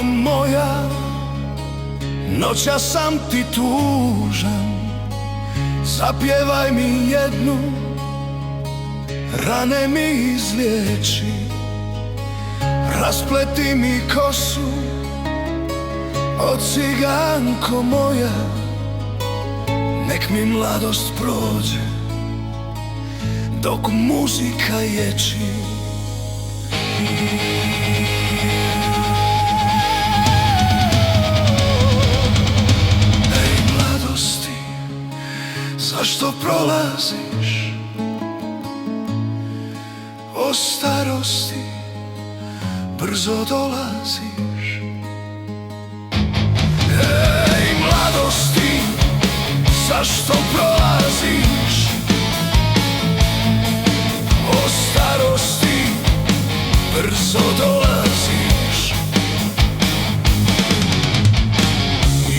moja, noćas sam ti tužan. Zapjevaj mi jednu, rane mi izliječi. Raspleti mi kosu, o ciganko moja, nek mi mladost prođe dok muzika ječi. Ej mladosti, zašto prolaziš? O starosti brzo dolaziš. Ej mladosti, zašto prolaziš? O starosti brzo dolaziš.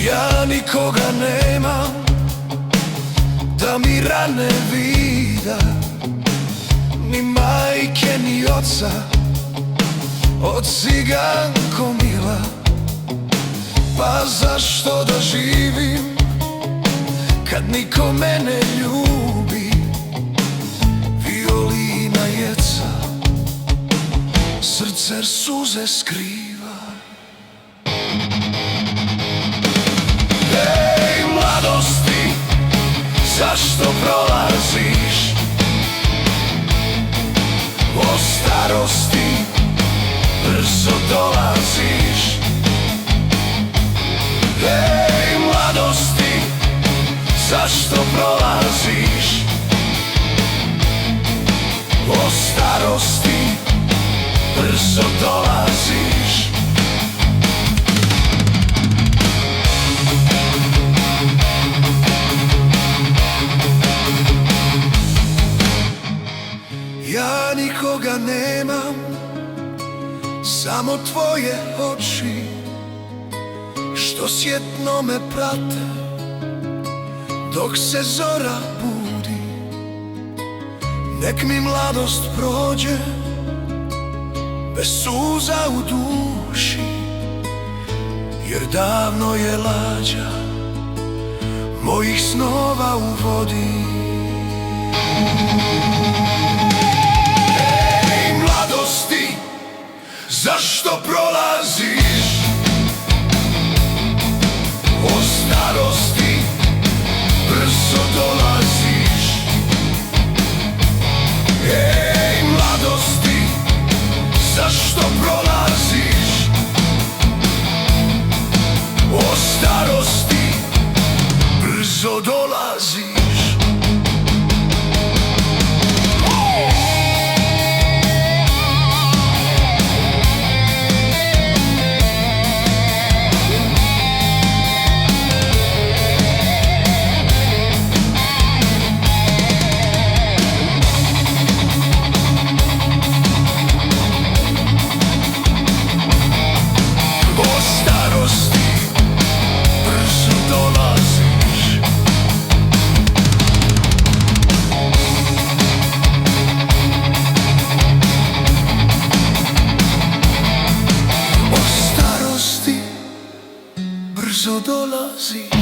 Ja nikoga nemam da mi rane vida, ni majke ni oca, od ciganko mila. Pa zašto da živim kad niko mene ljubi? Violina jeca, srce suze skriva. Ej mladosti, zašto prolaziš? O starosti brzo dolaziš. Ej mladosti, zašto prolaziš? O starosti brzo dolaziš. Ja nikoga nemam, samo tvoje oči što sjetno me prate dok se zora budi. Nek mi mladost prođe bez suza u duši, jer davno je lađa mojih snova u vodi. Ej mladosti, zašto prolaziš? O starosti brzo dolaziš. Ej mladosti, zašto prolaziš? O starosti brzo dolaziš. Brzo dolaziš.